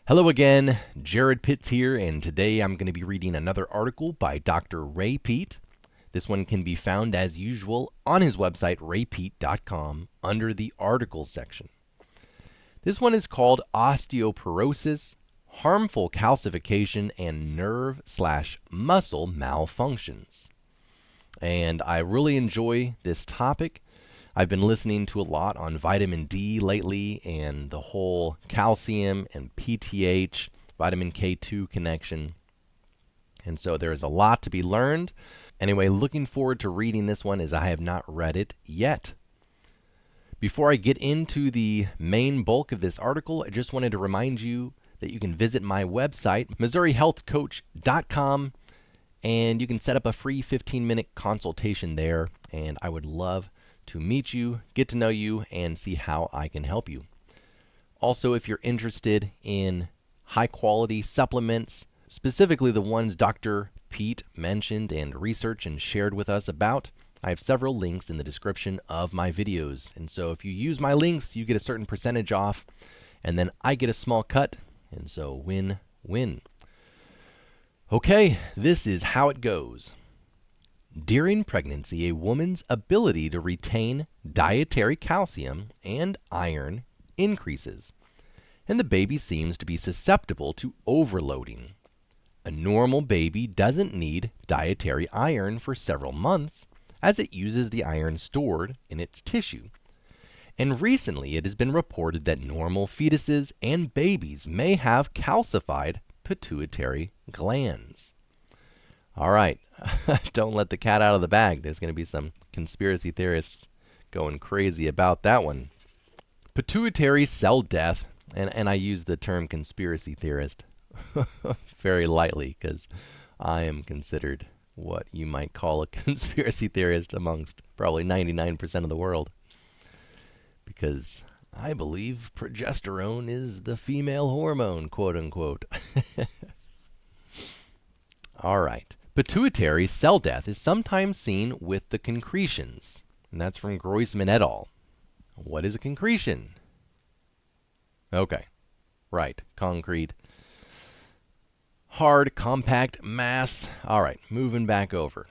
Hello again, Jared Pitts here, and today I'm going to be reading another article by Dr. Ray Peat. This one can be found as usual on his website, raypeat.com, under the articles section. This one is called Osteoporosis, Harmful Calcification, and Nerve/Muscle Malfunctions. And I really enjoy this topic. I've been listening to a lot on vitamin D lately and the whole calcium and PTH, vitamin K2 connection. And so there is a lot to be learned. Anyway, looking forward to reading this one as I have not read it yet. Before I get into the main bulk of this article, I just wanted to remind you that you can visit my website, MissouriHealthCoach.com, and you can set up a free 15-minute consultation there, and I would love to meet you, get to know you, and see how I can help you. Also, if you're interested in high-quality supplements, specifically the ones Dr. Peat mentioned and researched and shared with us about, I have several links in the description of my videos. And so if you use my links, you get a certain percentage off, and then I get a small cut, and so win-win. Okay, this is how it goes. During pregnancy, a woman's ability to retain dietary calcium and iron increases, and the baby seems to be susceptible to overloading. A normal baby doesn't need dietary iron for several months, as it uses the iron stored in its tissue. And recently it has been reported that normal fetuses and babies may have calcified pituitary glands. All right, don't let the cat out of the bag. There's going to be some conspiracy theorists going crazy about that one. Pituitary cell death, and I use the term conspiracy theorist very lightly because I am considered what you might call a conspiracy theorist amongst probably 99% of the world, because I believe progesterone is the female hormone, quote unquote. All right. Pituitary cell death is sometimes seen with the concretions, and that's from Groisman et al. What is a concretion? Okay, right, concrete. Hard, compact mass. All right, moving back over.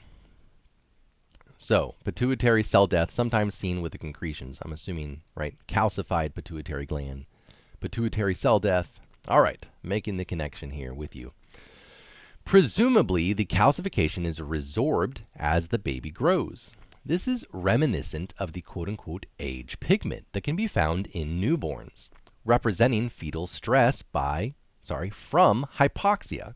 So, pituitary cell death, sometimes seen with the concretions. I'm assuming, right, calcified pituitary gland. Pituitary cell death. All right, making the connection here with you. Presumably, the calcification is resorbed as the baby grows. This is reminiscent of the quote-unquote age pigment that can be found in newborns, representing fetal stress from hypoxia,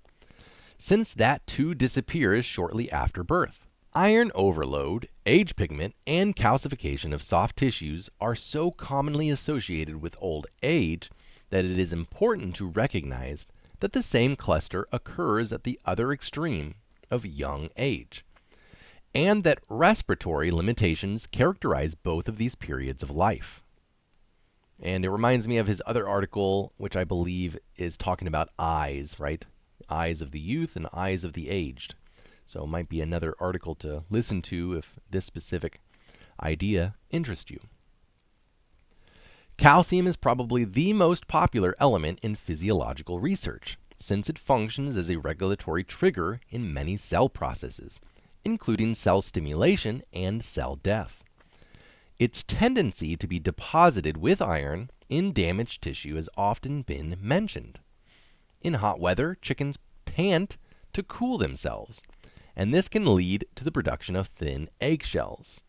since that too disappears shortly after birth. Iron overload, age pigment, and calcification of soft tissues are so commonly associated with old age that it is important to recognize that the same cluster occurs at the other extreme of young age, and that respiratory limitations characterize both of these periods of life. And it reminds me of his other article, which I believe is talking about eyes, right? Eyes of the youth and eyes of the aged. So it might be another article to listen to if this specific idea interests you. Calcium is probably the most popular element in physiological research, since it functions as a regulatory trigger in many cell processes, including cell stimulation and cell death. Its tendency to be deposited with iron in damaged tissue has often been mentioned. In hot weather, chickens pant to cool themselves, and this can lead to the production of thin eggshells.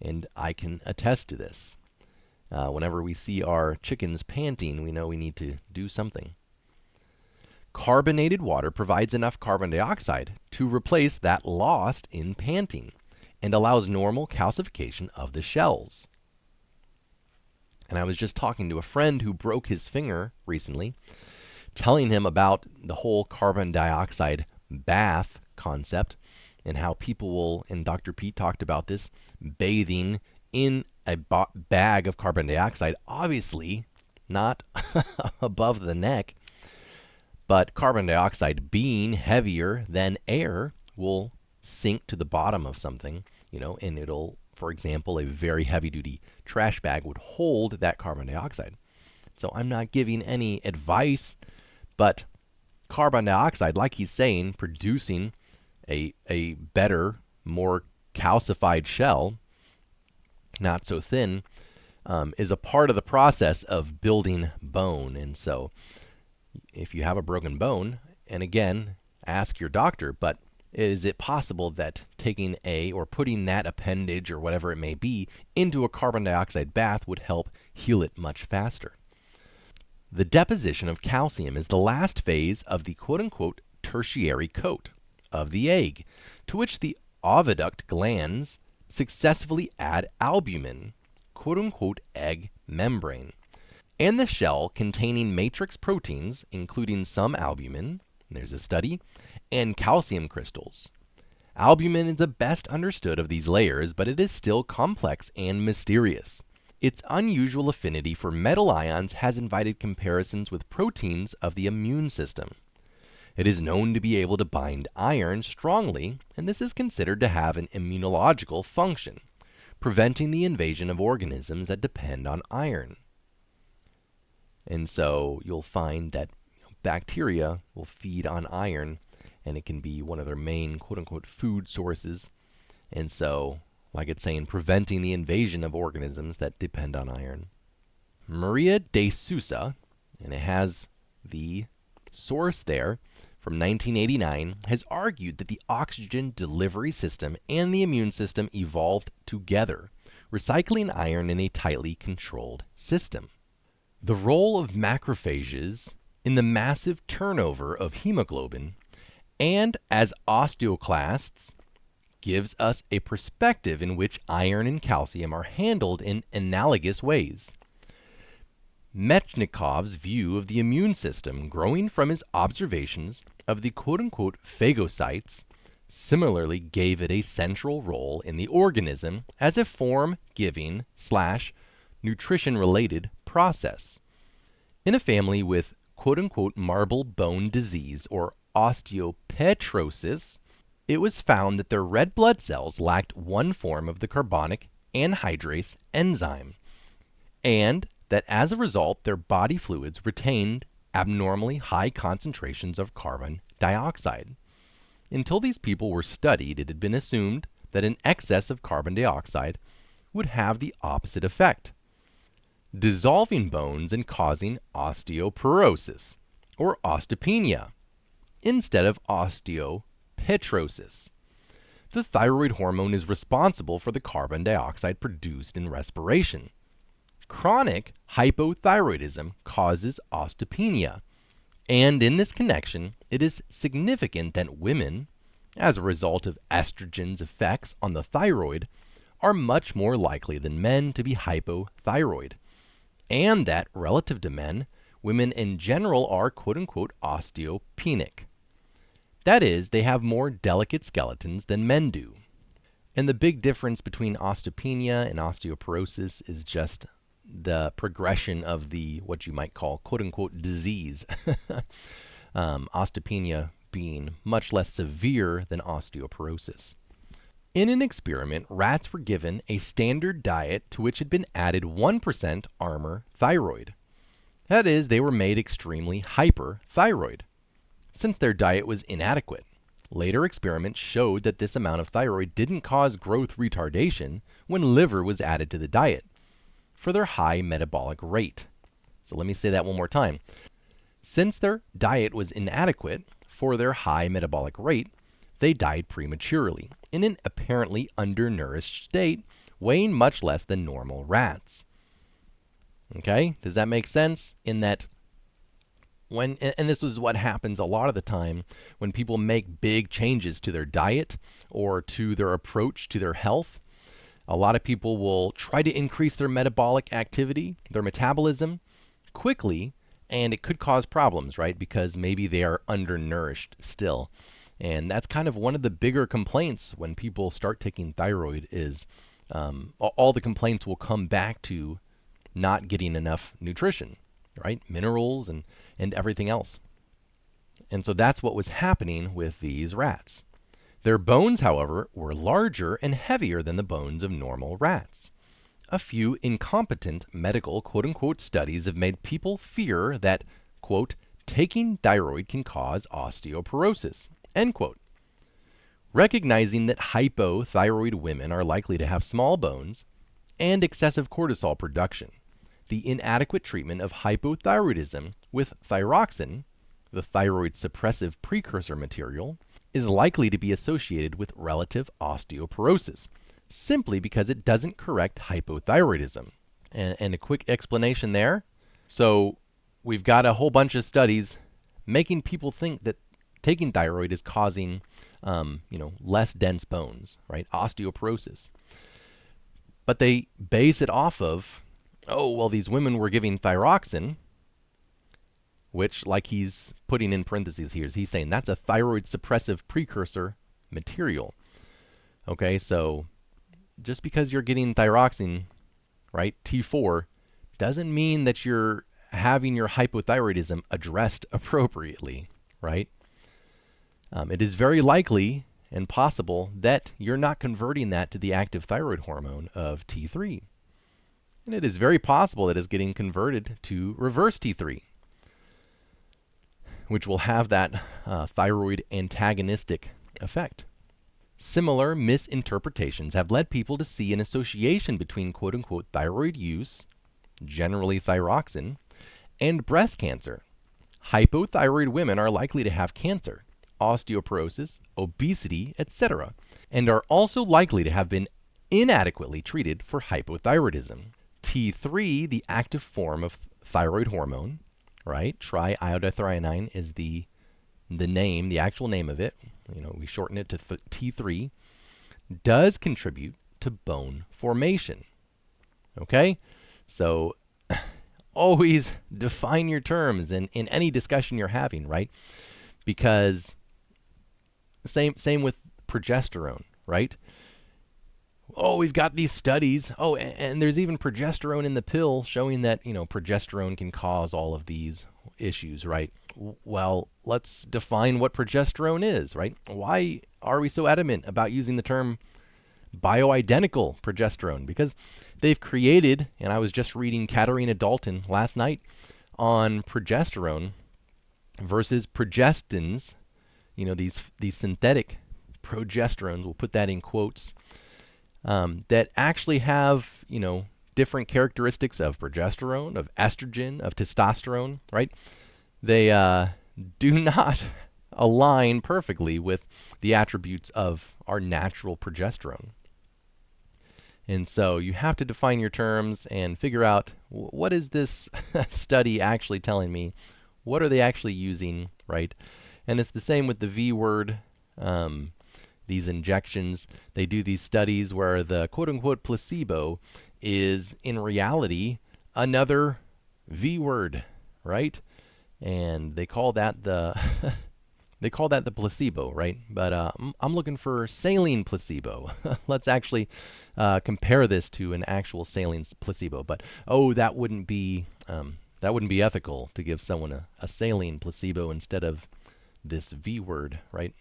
And I can attest to this. Whenever we see our chickens panting, we know we need to do something. Carbonated water provides enough carbon dioxide to replace that lost in panting and allows normal calcification of the shells. And I was just talking to a friend who broke his finger recently, telling him about the whole carbon dioxide bath concept and how people will, and Dr. Peat talked about this, bathing in a bag of carbon dioxide, obviously not above the neck, but carbon dioxide being heavier than air will sink to the bottom of something, and it'll, for example, a very heavy-duty trash bag would hold that carbon dioxide. So I'm not giving any advice But carbon dioxide, like he's saying, producing a better, more calcified shell, not so thin, is a part of the process of building bone. And so if you have a broken bone, and again, ask your doctor, but is it possible that taking or putting that appendage or whatever it may be into a carbon dioxide bath would help heal it much faster? The deposition of calcium is the last phase of the quote-unquote tertiary coat of the egg, to which the oviduct glands successfully add albumin, quote-unquote egg membrane, and the shell containing matrix proteins, including some albumin, there's a study, and calcium crystals. Albumin is the best understood of these layers, but it is still complex and mysterious. Its unusual affinity for metal ions has invited comparisons with proteins of the immune system. It is known to be able to bind iron strongly, and this is considered to have an immunological function, preventing the invasion of organisms that depend on iron. And so you'll find that bacteria will feed on iron, and it can be one of their main quote-unquote food sources. And so, like it's saying, preventing the invasion of organisms that depend on iron. Maria de Sousa, and it has the source there from 1989, has argued that the oxygen delivery system and the immune system evolved together, recycling iron in a tightly controlled system. The role of macrophages in the massive turnover of hemoglobin and as osteoclasts gives us a perspective in which iron and calcium are handled in analogous ways. Metchnikov's view of the immune system, growing from his observations of the quote-unquote phagocytes, similarly gave it a central role in the organism as a form-giving / nutrition-related process. In a family with quote-unquote marble bone disease or osteoporosis, it was found that their red blood cells lacked one form of the carbonic anhydrase enzyme, and that as a result their body fluids retained abnormally high concentrations of carbon dioxide. Until these people were studied, it had been assumed that an excess of carbon dioxide would have the opposite effect, dissolving bones and causing osteoporosis, or osteopenia, instead of osteoporosis. The thyroid hormone is responsible for the carbon dioxide produced in respiration. Chronic hypothyroidism causes osteopenia, and in this connection, it is significant that women, as a result of estrogen's effects on the thyroid, are much more likely than men to be hypothyroid, and that, relative to men, women in general are quote-unquote osteopenic. That is, they have more delicate skeletons than men do. And the big difference between osteopenia and osteoporosis is just the progression of the, what you might call, quote-unquote disease. Osteopenia being much less severe than osteoporosis. In an experiment, rats were given a standard diet to which had been added 1% armor thyroid. That is, they were made extremely hyperthyroid, since their diet was inadequate. Later experiments showed that this amount of thyroid didn't cause growth retardation when liver was added to the diet for their high metabolic rate. So let me say that one more time. Since their diet was inadequate for their high metabolic rate, they died prematurely in an apparently undernourished state, weighing much less than normal rats. Okay, does that make sense? In that and this is what happens a lot of the time when people make big changes to their diet or to their approach to their health. A lot of people will try to increase their metabolic activity, their metabolism, quickly, and it could cause problems, right? Because maybe they are undernourished still. And that's kind of one of the bigger complaints when people start taking thyroid is all the complaints will come back to not getting enough nutrition, right? Minerals and everything else. And so that's what was happening with these rats. Their bones, however, were larger and heavier than the bones of normal rats. A few incompetent medical quote-unquote studies have made people fear that, quote, taking thyroid can cause osteoporosis, end quote. Recognizing that hypothyroid women are likely to have small bones and excessive cortisol production, the inadequate treatment of hypothyroidism with thyroxine, the thyroid suppressive precursor material, is likely to be associated with relative osteoporosis, simply because it doesn't correct hypothyroidism. And a quick explanation there. So we've got a whole bunch of studies making people think that taking thyroid is causing less dense bones, right? Osteoporosis. But they base it off of, these women were giving thyroxine, which, like he's putting in parentheses here, he's saying that's a thyroid suppressive precursor material. Okay, so just because you're getting thyroxine, right, T4, doesn't mean that you're having your hypothyroidism addressed appropriately, right? It is very likely and possible that you're not converting that to the active thyroid hormone of T3. And it is very possible that it's getting converted to reverse T3, which will have that thyroid antagonistic effect. Similar misinterpretations have led people to see an association between quote-unquote thyroid use, generally thyroxine, and breast cancer. Hypothyroid women are likely to have cancer, osteoporosis, obesity, etc., and are also likely to have been inadequately treated for hypothyroidism. T3, the active form of thyroid hormone, right? Triiodothyronine is the name, the actual name of it. We shorten it to T3, does contribute to bone formation. Okay? So always define your terms in any discussion you're having, right? Because same with progesterone, right? We've got these studies. And there's even progesterone in the pill showing that, progesterone can cause all of these issues, right? Well, let's define what progesterone is, right? Why are we so adamant about using the term bioidentical progesterone? Because they've created, and I was just reading Katarina Dalton last night on progesterone versus progestins, these synthetic progesterones, we'll put that in quotes, that actually have, different characteristics of progesterone, of estrogen, of testosterone, right? They do not align perfectly with the attributes of our natural progesterone. And so you have to define your terms and figure out what is this study actually telling me? What are they actually using, right? And it's the same with the V word, these injections. They do these studies where the quote-unquote placebo is in reality another V word, right? And they call that the placebo, right? But I'm looking for saline placebo. Let's actually compare this to an actual saline placebo. But that wouldn't be ethical to give someone a saline placebo instead of this V word, right?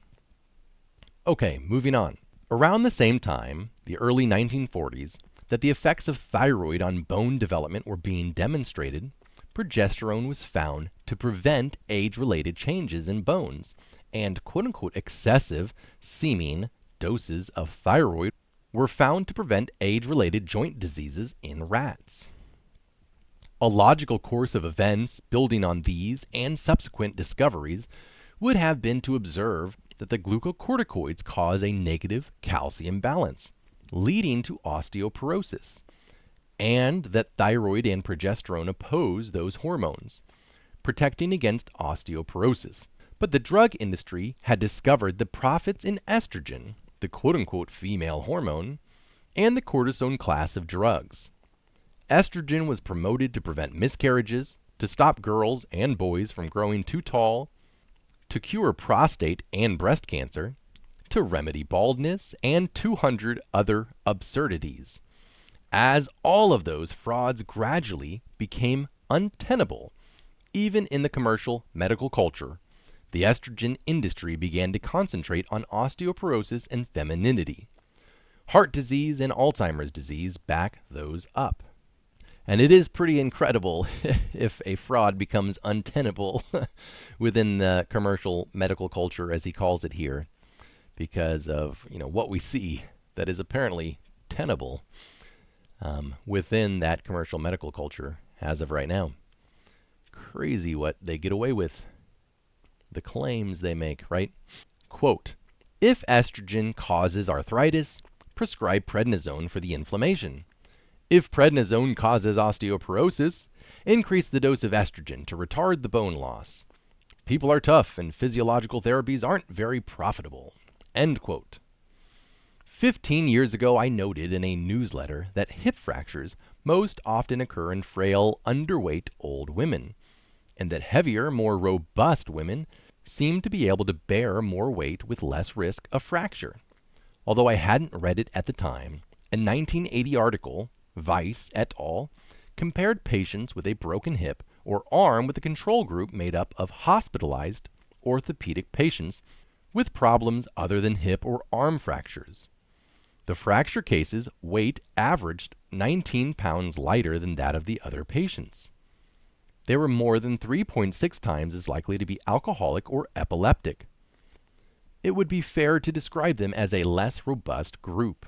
Okay, moving on. Around the same time, the early 1940s, that the effects of thyroid on bone development were being demonstrated, progesterone was found to prevent age-related changes in bones, and quote-unquote excessive seeming doses of thyroid were found to prevent age-related joint diseases in rats. A logical course of events building on these and subsequent discoveries would have been to observe that the glucocorticoids cause a negative calcium balance, leading to osteoporosis, and that thyroid and progesterone oppose those hormones, protecting against osteoporosis. But the drug industry had discovered the profits in estrogen, the quote-unquote female hormone, and the cortisone class of drugs. Estrogen was promoted to prevent miscarriages, to stop girls and boys from growing too tall, to cure prostate and breast cancer, to remedy baldness, and 200 other absurdities. As all of those frauds gradually became untenable, even in the commercial medical culture, the estrogen industry began to concentrate on osteoporosis and femininity. Heart disease and Alzheimer's disease back those up. And it is pretty incredible if a fraud becomes untenable within the commercial medical culture, as he calls it here, because of what we see that is apparently tenable within that commercial medical culture as of right now. Crazy what they get away with, the claims they make, right? Quote, if estrogen causes arthritis, prescribe prednisone for the inflammation. If prednisone causes osteoporosis, increase the dose of estrogen to retard the bone loss. People are tough and physiological therapies aren't very profitable. End quote. 15 years ago, I noted in a newsletter that hip fractures most often occur in frail, underweight old women, and that heavier, more robust women seem to be able to bear more weight with less risk of fracture. Although I hadn't read it at the time, a 1980 article, Weiss et al., compared patients with a broken hip or arm with a control group made up of hospitalized orthopedic patients with problems other than hip or arm fractures. The fracture cases' weight averaged 19 pounds lighter than that of the other patients. They were more than 3.6 times as likely to be alcoholic or epileptic. It would be fair to describe them as a less robust group.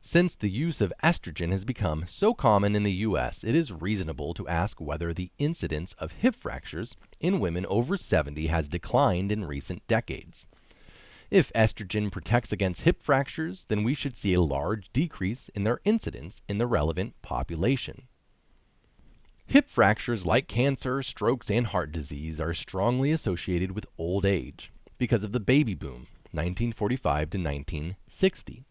Since the use of estrogen has become so common in the U.S., it is reasonable to ask whether the incidence of hip fractures in women over 70 has declined in recent decades. If estrogen protects against hip fractures, then we should see a large decrease in their incidence in the relevant population. Hip fractures like cancer, strokes, and heart disease are strongly associated with old age because of the baby boom, 1945 to 1960.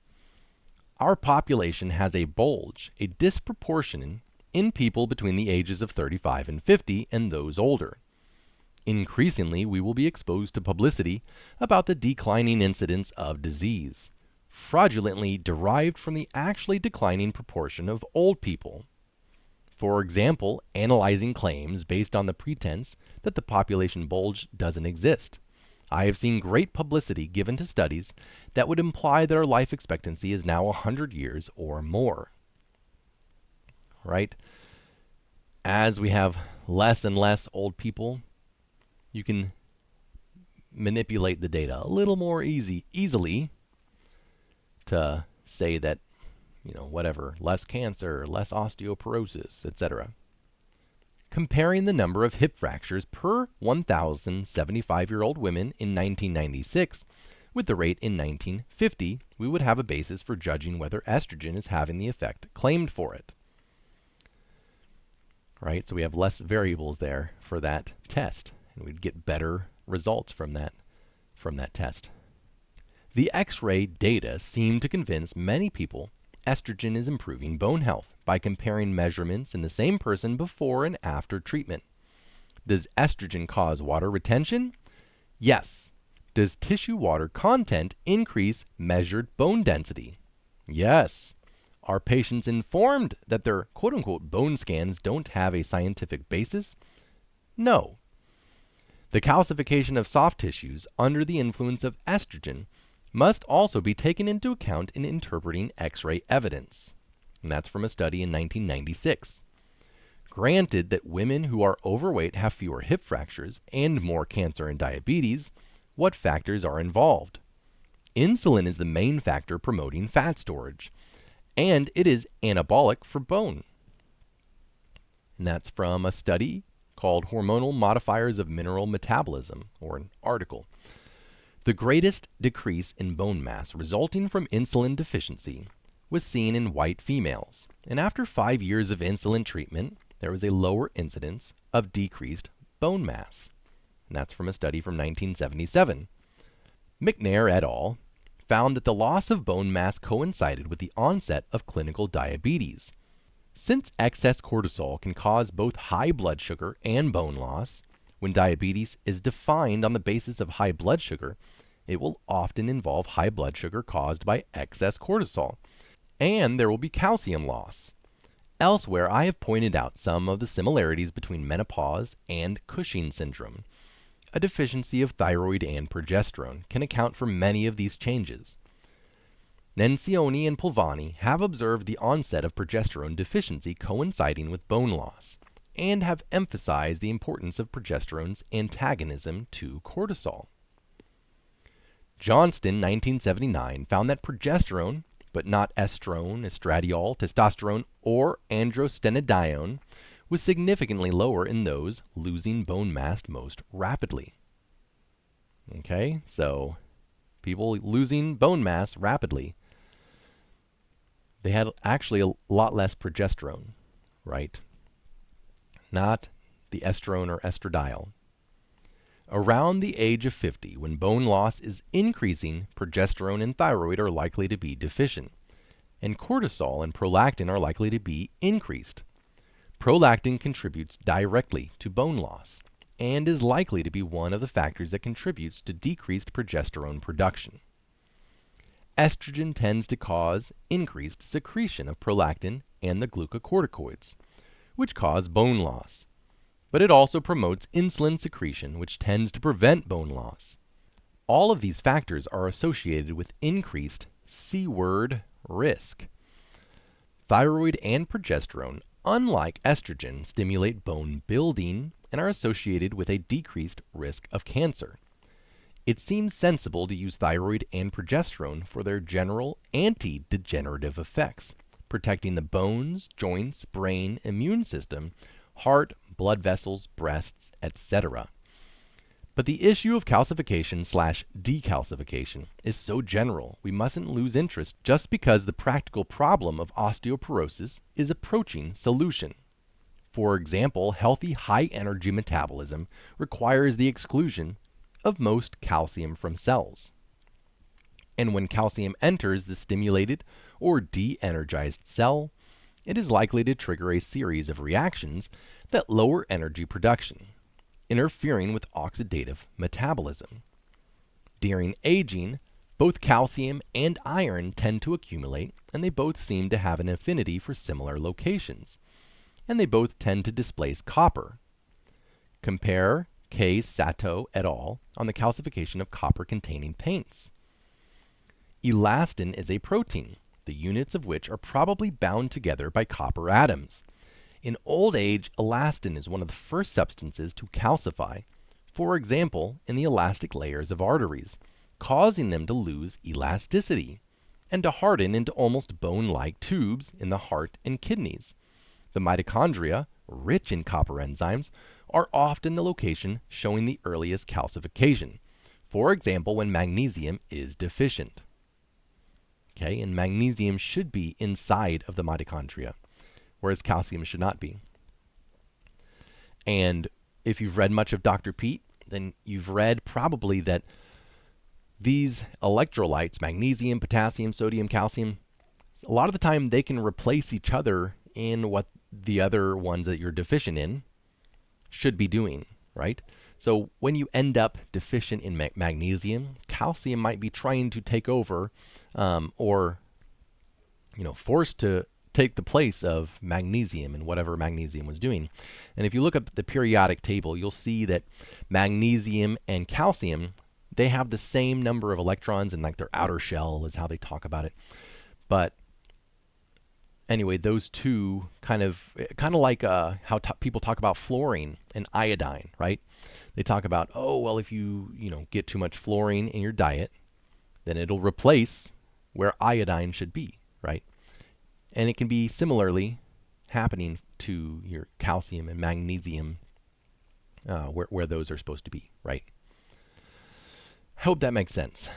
Our population has a bulge, a disproportion in people between the ages of 35 and 50 and those older. Increasingly, we will be exposed to publicity about the declining incidence of disease, fraudulently derived from the actually declining proportion of old people. For example, analyzing claims based on the pretense that the population bulge doesn't exist. I have seen great publicity given to studies that would imply that our life expectancy is now 100 years or more. Right? As we have less and less old people, you can manipulate the data a little more easily to say that, whatever, less cancer, less osteoporosis, etc. Comparing the number of hip fractures per 1,000 75-year-old women in 1996 with the rate in 1950, we would have a basis for judging whether estrogen is having the effect claimed for it. Right? So we have less variables there for that test, and we'd get better results from that test. The X-ray data seem to convince many people estrogen is improving bone health by comparing measurements in the same person before and after treatment. Does estrogen cause water retention? Yes. Does tissue water content increase measured bone density? Yes. Are patients informed that their quote-unquote bone scans don't have a scientific basis? No. The calcification of soft tissues under the influence of estrogen must also be taken into account in interpreting X-ray evidence. And that's from a study in 1996. Granted that women who are overweight have fewer hip fractures and more cancer and diabetes, what factors are involved? Insulin is the main factor promoting fat storage, and it is anabolic for bone. And that's from a study called Hormonal Modifiers of Mineral Metabolism, or an article. The greatest decrease in bone mass resulting from insulin deficiency was seen in white females, and after 5 years of insulin treatment, there was a lower incidence of decreased bone mass. And that's from a study from 1977. McNair et al. Found that the loss of bone mass coincided with the onset of clinical diabetes. Since excess cortisol can cause both high blood sugar and bone loss, when diabetes is defined on the basis of high blood sugar, it will often involve high blood sugar caused by excess cortisol, and there will be calcium loss. Elsewhere, I have pointed out some of the similarities between menopause and Cushing syndrome. A deficiency of thyroid and progesterone can account for many of these changes. Nencioni and Polvani have observed the onset of progesterone deficiency coinciding with bone loss, and have emphasized the importance of progesterone's antagonism to cortisol. Johnston, 1979, found that progesterone, but not estrone, estradiol, testosterone, or androstenedione, was significantly lower in those losing bone mass most rapidly. Okay, so people losing bone mass rapidly, they had actually a lot less progesterone, right? Not the estrone or estradiol. Around the age of 50, when bone loss is increasing, progesterone and thyroid are likely to be deficient, and cortisol and prolactin are likely to be increased. Prolactin contributes directly to bone loss and is likely to be one of the factors that contributes to decreased progesterone production. Estrogen tends to cause increased secretion of prolactin and the glucocorticoids, which cause bone loss. But it also promotes insulin secretion, which tends to prevent bone loss. All of these factors are associated with increased C-word risk. Thyroid and progesterone, unlike estrogen, stimulate bone building and are associated with a decreased risk of cancer. It seems sensible to use thyroid and progesterone for their general anti-degenerative effects, protecting the bones, joints, brain, immune system, heart, blood vessels, breasts, etc. But the issue of calcification/decalcification is so general, we mustn't lose interest just because the practical problem of osteoporosis is approaching solution. For example, healthy high-energy metabolism requires the exclusion of most calcium from cells. And when calcium enters the stimulated or de-energized cell, it is likely to trigger a series of reactions that lower energy production, interfering with oxidative metabolism. During aging, both calcium and iron tend to accumulate, and they both seem to have an affinity for similar locations, and they both tend to displace copper. Compare K. Sato et al. On the calcification of copper-containing paints. Elastin is a protein, the units of which are probably bound together by copper atoms. In old age, elastin is one of the first substances to calcify, for example, in the elastic layers of arteries, causing them to lose elasticity and to harden into almost bone-like tubes in the heart and kidneys. The mitochondria, rich in copper enzymes, are often the location showing the earliest calcification, for example, when magnesium is deficient. Okay, and magnesium should be inside of the mitochondria, whereas calcium should not be. And if you've read much of Dr. Peat, then you've read probably that these electrolytes, magnesium, potassium, sodium, calcium, a lot of the time they can replace each other in what the other ones that you're deficient in should be doing, right? So when you end up deficient in magnesium, calcium might be trying to take over or forced to take the place of magnesium and whatever magnesium was doing. And if you look up the periodic table, you'll see that magnesium and calcium, they have the same number of electrons in like their outer shell is how they talk about it. But anyway, those two kind of like how people talk about fluorine and iodine, right? They talk about, oh, well, if you get too much fluorine in your diet, then it'll replace where iodine should be, right? And it can be similarly happening to your calcium and magnesium where those are supposed to be, right? I hope that makes sense.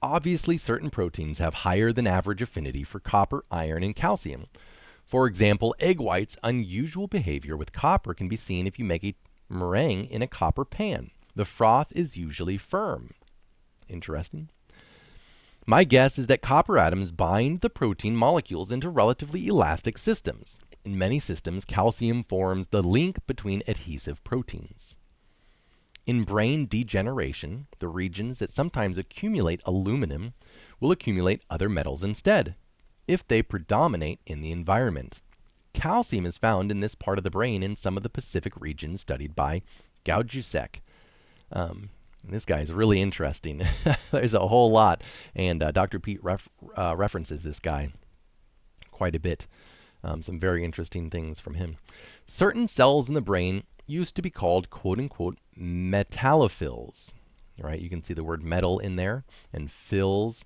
Obviously, certain proteins have higher than average affinity for copper, iron, and calcium. For example, egg whites' unusual behavior with copper can be seen if you make a meringue in a copper pan. The froth is usually firm. Interesting. My guess is that copper atoms bind the protein molecules into relatively elastic systems. In many systems, calcium forms the link between adhesive proteins. In brain degeneration, the regions that sometimes accumulate aluminum will accumulate other metals instead, if they predominate in the environment. Calcium is found in this part of the brain in some of the Pacific regions studied by Gaudjusek. And this guy is really interesting. There's a whole lot, and Dr. Peat references this guy quite a bit. Some very interesting things from him. Certain cells in the brain used to be called quote-unquote metallophils. Right? You can see the word metal in there, and phils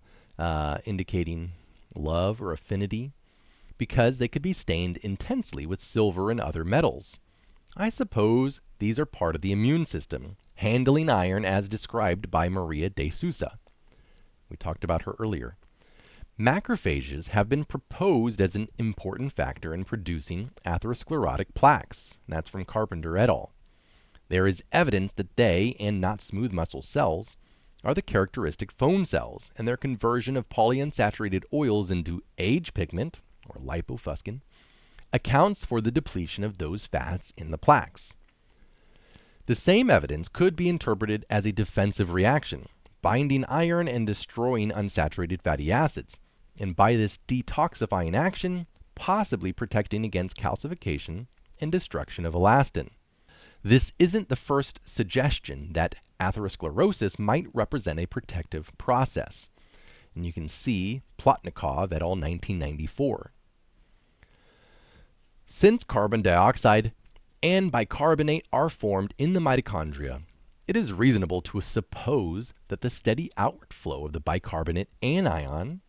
indicating love or affinity, because they could be stained intensely with silver and other metals. I suppose these are part of the immune system, handling iron as described by Maria de Sousa. We talked about her earlier. Macrophages have been proposed as an important factor in producing atherosclerotic plaques. That's from Carpenter et al. There is evidence that they, and not smooth muscle cells, are the characteristic foam cells, and their conversion of polyunsaturated oils into age pigment, or lipofuscin, accounts for the depletion of those fats in the plaques. The same evidence could be interpreted as a defensive reaction, binding iron and destroying unsaturated fatty acids, and by this detoxifying action, possibly protecting against calcification and destruction of elastin. This isn't the first suggestion that atherosclerosis might represent a protective process. And you can see Plotnikov et al. 1994. Since carbon dioxide and bicarbonate are formed in the mitochondria, it is reasonable to suppose that the steady outward flow of the bicarbonate anion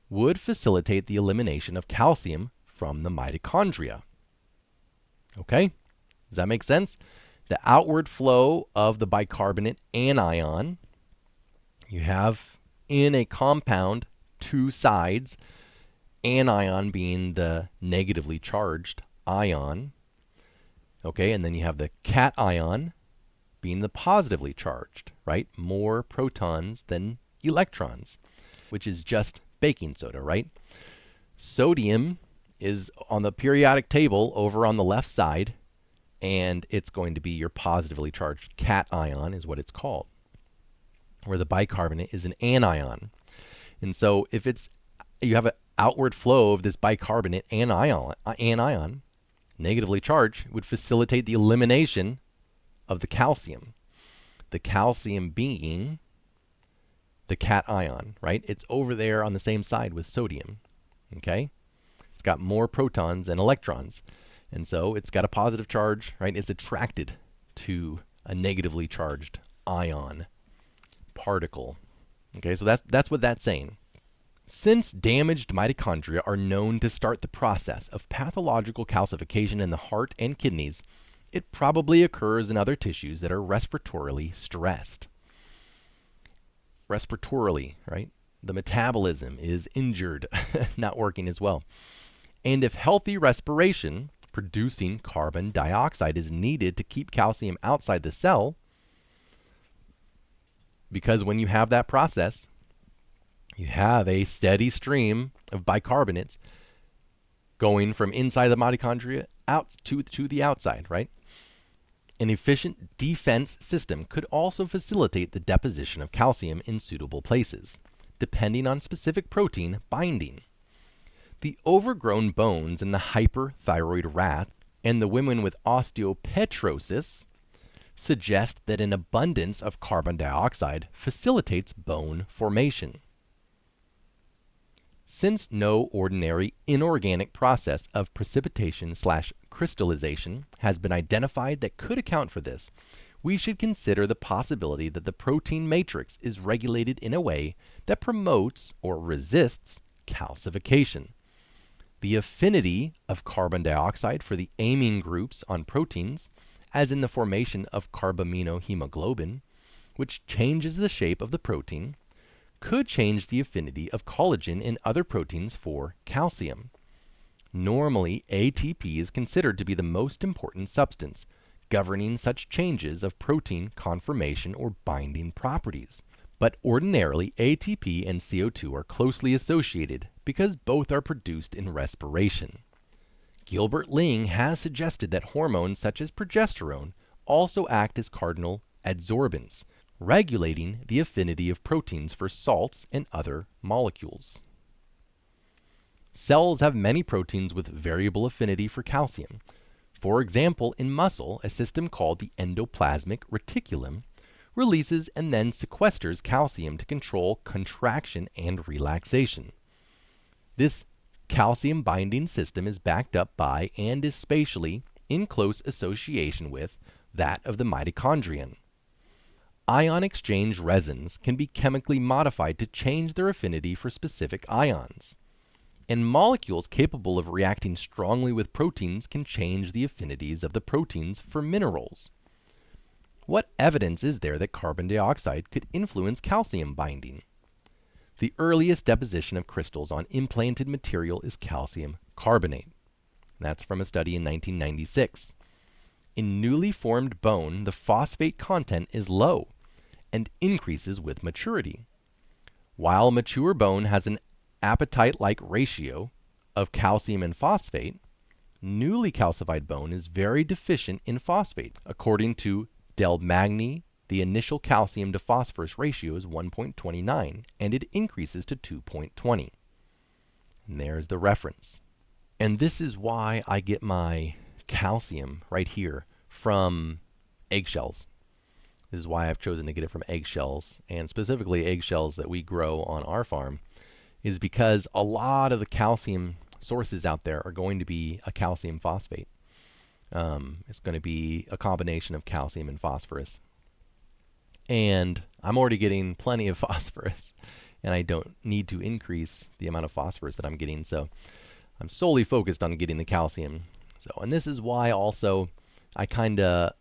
would facilitate the elimination of calcium from the mitochondria. Okay? Does that make sense? The outward flow of the bicarbonate anion, you have in a compound two sides, anion being the negatively charged ion, okay, and then you have the cation being the positively charged, right? More protons than electrons, which is just baking soda, right? Sodium is on the periodic table over on the left side, and it's going to be your positively charged cation is what it's called, where the bicarbonate is an anion. And so if you have an outward flow of this bicarbonate anion, negatively charged, would facilitate the elimination of the calcium. The calcium being the cation, right? It's over there on the same side with sodium, okay? It's got more protons than electrons. And so it's got a positive charge, right? It's attracted to a negatively charged ion particle. Okay, so that's what that's saying. Since damaged mitochondria are known to start the process of pathological calcification in the heart and kidneys, it probably occurs in other tissues that are respiratorily stressed. Respiratorily, right? The metabolism is injured, not working as well. And if healthy respiration, producing carbon dioxide, is needed to keep calcium outside the cell, because when you have that process, you have a steady stream of bicarbonates going from inside the mitochondria out to the outside, right? An efficient defense system could also facilitate the deposition of calcium in suitable places, depending on specific protein binding. The overgrown bones in the hyperthyroid rat and the women with osteoporosis suggest that an abundance of carbon dioxide facilitates bone formation. Since no ordinary inorganic process of precipitation/crystallization has been identified that could account for this, we should consider the possibility that the protein matrix is regulated in a way that promotes or resists calcification. The affinity of carbon dioxide for the amine groups on proteins, as in the formation of carbaminohemoglobin, which changes the shape of the protein, could change the affinity of collagen in other proteins for calcium. Normally, ATP is considered to be the most important substance, governing such changes of protein conformation or binding properties. But ordinarily, ATP and CO2 are closely associated because both are produced in respiration. Gilbert Ling has suggested that hormones such as progesterone also act as cardinal adsorbents, regulating the affinity of proteins for salts and other molecules. Cells have many proteins with variable affinity for calcium. For example, in muscle, a system called the endoplasmic reticulum releases and then sequesters calcium to control contraction and relaxation. This calcium binding system is backed up by and is spatially in close association with that of the mitochondrion. Ion exchange resins can be chemically modified to change their affinity for specific ions. And molecules capable of reacting strongly with proteins can change the affinities of the proteins for minerals. What evidence is there that carbon dioxide could influence calcium binding? The earliest deposition of crystals on implanted material is calcium carbonate. That's from a study in 1996. In newly formed bone, the phosphate content is low and increases with maturity. While mature bone has an apatite-like ratio of calcium and phosphate, newly calcified bone is very deficient in phosphate. According to Del Magni, the initial calcium to phosphorus ratio is 1.29, and it increases to 2.20. And there's the reference. And this is why I get my calcium right here from eggshells. This is why I've chosen to get it from eggshells, and specifically eggshells that we grow on our farm, is because a lot of the calcium sources out there are going to be a calcium phosphate. It's going to be a combination of calcium and phosphorus. And I'm already getting plenty of phosphorus, and I don't need to increase the amount of phosphorus that I'm getting, so I'm solely focused on getting the calcium. And this is why also I kind of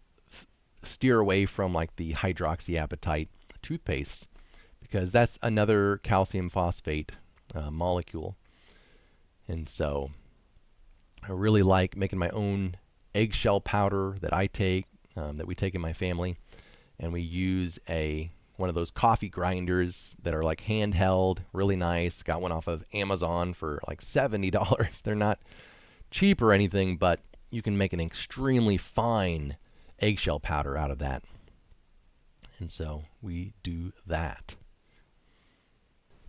steer away from like the hydroxyapatite toothpaste, because that's another calcium phosphate molecule. And so I really like making my own eggshell powder that I take, that we take in my family, and we use one of those coffee grinders that are like handheld, really nice. Got one off of Amazon for like $70. They're not cheap or anything, but you can make an extremely fine eggshell powder out of that. And so we do that.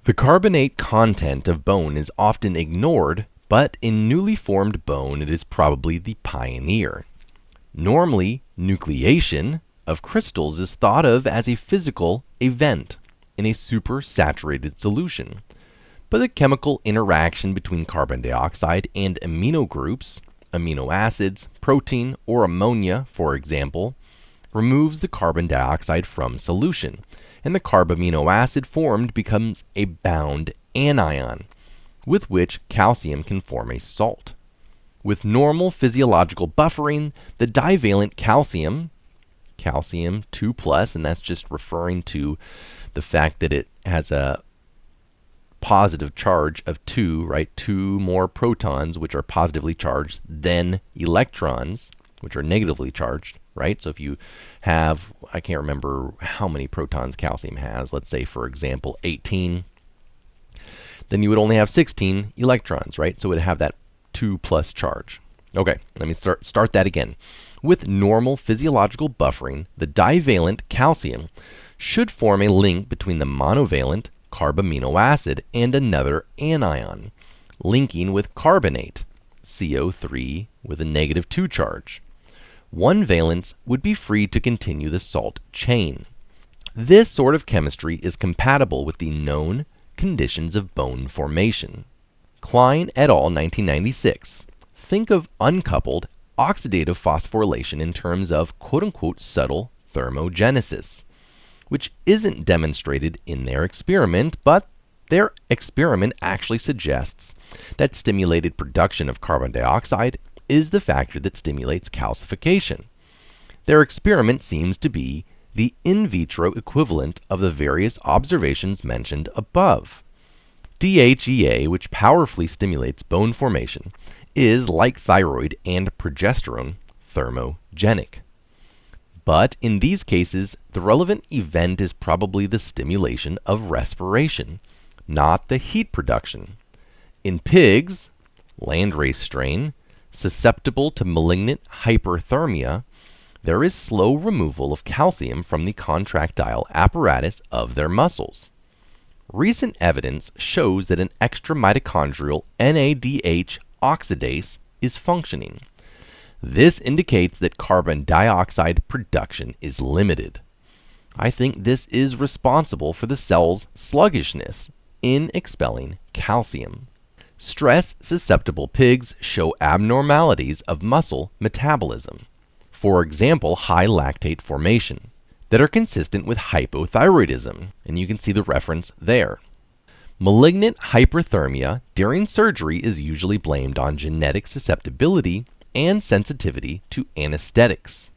The carbonate content of bone is often ignored, but in newly formed bone it is probably the pioneer. Normally, nucleation of crystals is thought of as a physical event in a supersaturated solution, but the chemical interaction between carbon dioxide and amino groups, amino acids, protein, or ammonia, for example, removes the carbon dioxide from solution, and the carbamino acid formed becomes a bound anion, with which calcium can form a salt. With normal physiological buffering, the divalent calcium 2+, and that's just referring to the fact that it has a positive charge of 2, right? 2 more protons, which are positively charged, than electrons, which are negatively charged, right? So if you have, I can't remember how many protons calcium has, let's say, for example, 18, then you would only have 16 electrons, right? So it would have that 2+ charge. Okay, let me start that again. With normal physiological buffering, the divalent calcium should form a link between the monovalent carbamino acid and another anion, linking with carbonate, CO3, with a -2 charge. One valence would be free to continue the salt chain. This sort of chemistry is compatible with the known conditions of bone formation. Klein et al. 1996. Think of uncoupled oxidative phosphorylation in terms of quote-unquote subtle thermogenesis, which isn't demonstrated in their experiment, but their experiment actually suggests that stimulated production of carbon dioxide is the factor that stimulates calcification. Their experiment seems to be the in vitro equivalent of the various observations mentioned above. DHEA, which powerfully stimulates bone formation, is, like thyroid and progesterone, thermogenic. But in these cases, the relevant event is probably the stimulation of respiration, not the heat production. In pigs, landrace strain, susceptible to malignant hyperthermia, there is slow removal of calcium from the contractile apparatus of their muscles. Recent evidence shows that an extramitochondrial NADH oxidase is functioning. This indicates that carbon dioxide production is limited. I think this is responsible for the cell's sluggishness in expelling calcium. Stress-susceptible pigs show abnormalities of muscle metabolism. For example, high lactate formation that are consistent with hypothyroidism, and you can see the reference there. Malignant hyperthermia during surgery is usually blamed on genetic susceptibility and sensitivity to anesthetics,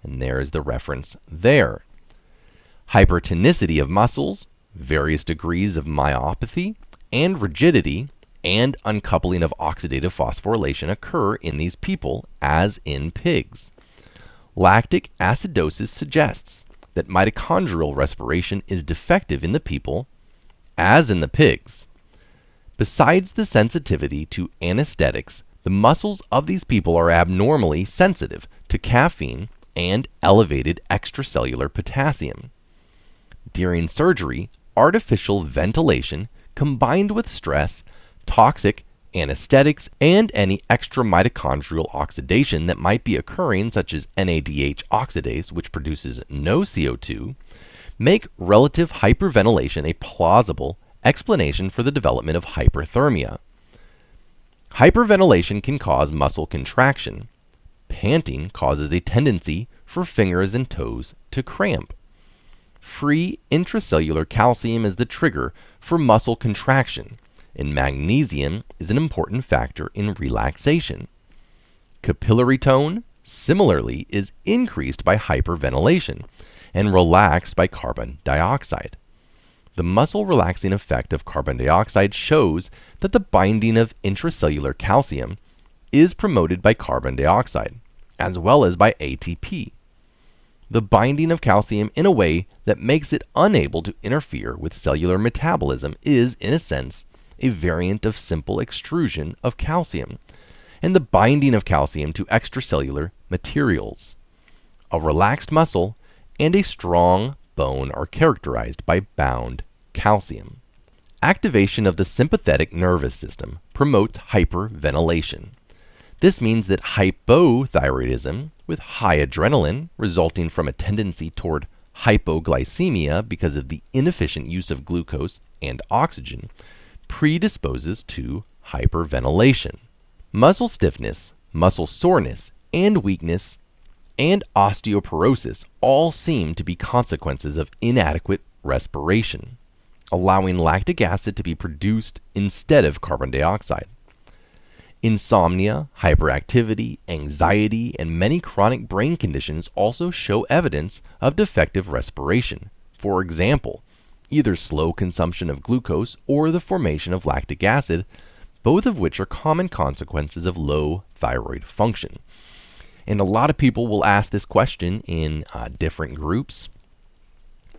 and there is the reference there. Hypertonicity of muscles, various degrees of myopathy, and rigidity and uncoupling of oxidative phosphorylation occur in these people, as in pigs. Lactic acidosis suggests that mitochondrial respiration is defective in the people, as in the pigs. Besides the sensitivity to anesthetics, the muscles of these people are abnormally sensitive to caffeine and elevated extracellular potassium. During surgery, artificial ventilation combined with stress, toxic anesthetics, and any extra mitochondrial oxidation that might be occurring, such as NADH oxidase, which produces no CO2, make relative hyperventilation a plausible explanation for the development of hyperthermia. Hyperventilation can cause muscle contraction. Panting causes a tendency for fingers and toes to cramp. Free intracellular calcium is the trigger for muscle contraction, and magnesium is an important factor in relaxation. Capillary tone, similarly, is increased by hyperventilation and relaxed by carbon dioxide. The muscle relaxing effect of carbon dioxide shows that the binding of intracellular calcium is promoted by carbon dioxide, as well as by ATP. The binding of calcium in a way that makes it unable to interfere with cellular metabolism is, in a sense, a variant of simple extrusion of calcium, and the binding of calcium to extracellular materials. A relaxed muscle and a strong bone are characterized by bound calcium. Activation of the sympathetic nervous system promotes hyperventilation. This means that hypothyroidism, with high adrenaline resulting from a tendency toward hypoglycemia because of the inefficient use of glucose and oxygen, predisposes to hyperventilation. Muscle stiffness, muscle soreness, and weakness, and osteoporosis all seem to be consequences of inadequate respiration, allowing lactic acid to be produced instead of carbon dioxide. Insomnia, hyperactivity, anxiety, and many chronic brain conditions also show evidence of defective respiration. For example, either slow consumption of glucose or the formation of lactic acid, both of which are common consequences of low thyroid function. And a lot of people will ask this question in different groups.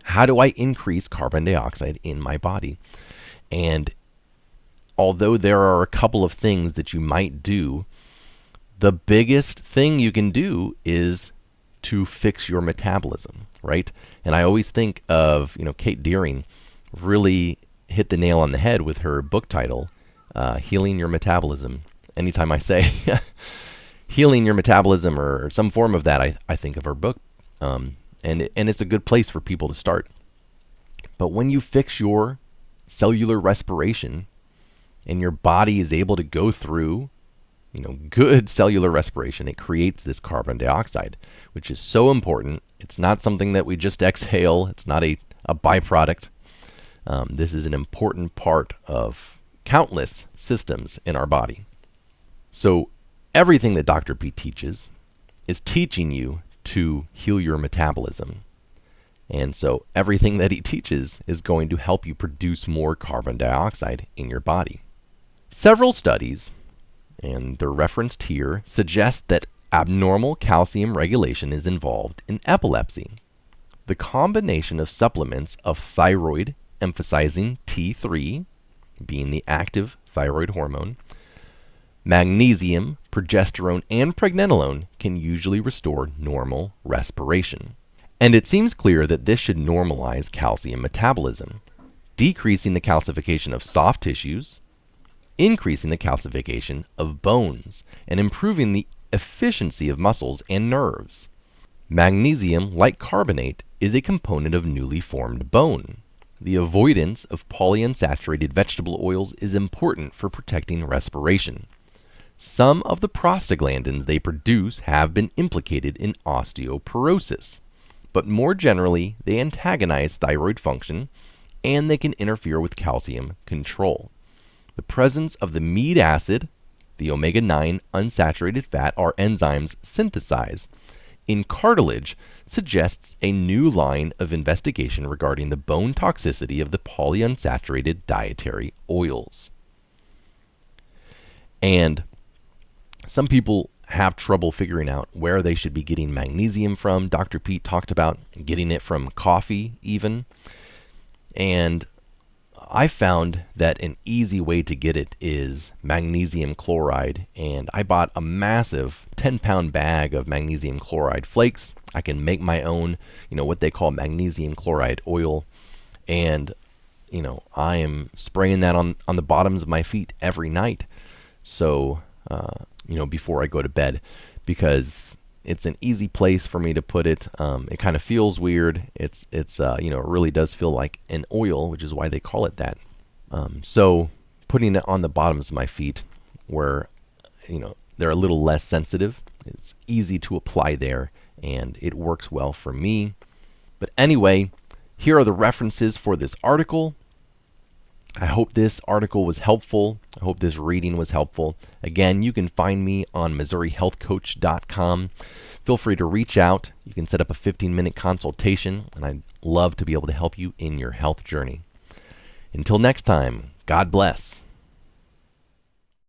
How do I increase carbon dioxide in my body? And although there are a couple of things that you might do, the biggest thing you can do is to fix your metabolism, right? And I always think of, Kate Deering really hit the nail on the head with her book title, Healing Your Metabolism. Anytime I say healing your metabolism or some form of that, I think of her book. And it's a good place for people to start. But when you fix your cellular respiration and your body is able to go through, good cellular respiration, it creates this carbon dioxide, which is so important. It's not something that we just exhale. It's not a byproduct. This is an important part of countless systems in our body. So everything that Dr. Peat teaches is teaching you to heal your metabolism. And so everything that he teaches is going to help you produce more carbon dioxide in your body. Several studies, and they're referenced here, suggest that abnormal calcium regulation is involved in epilepsy. The combination of supplements of thyroid, emphasizing T3, being the active thyroid hormone, magnesium, progesterone, and pregnenolone can usually restore normal respiration. And it seems clear that this should normalize calcium metabolism, decreasing the calcification of soft tissues, increasing the calcification of bones, and improving the efficiency of muscles and nerves. Magnesium, like carbonate, is a component of newly formed bone. The avoidance of polyunsaturated vegetable oils is important for protecting respiration. Some of the prostaglandins they produce have been implicated in osteoporosis, but more generally, they antagonize thyroid function and they can interfere with calcium control. The presence of the meat acid, the omega-9 unsaturated fat our enzymes synthesize in cartilage suggests a new line of investigation regarding the bone toxicity of the polyunsaturated dietary oils. And some people have trouble figuring out where they should be getting magnesium from. Dr. Peat talked about getting it from coffee even. And I found that an easy way to get it is magnesium chloride, and I bought a massive 10-pound bag of magnesium chloride flakes. I can make my own, what they call magnesium chloride oil, and I am spraying that on the bottoms of my feet every night. So before I go to bed, because it's an easy place for me to put it. It kind of feels weird. It really does feel like an oil, which is why they call it that. So putting it on the bottoms of my feet where, they're a little less sensitive, it's easy to apply there, and it works well for me. But anyway, here are the references for this article. I hope this article was helpful. I hope this reading was helpful. Again, you can find me on MissouriHealthCoach.com. Feel free to reach out. You can set up a 15-minute consultation, and I'd love to be able to help you in your health journey. Until next time, God bless.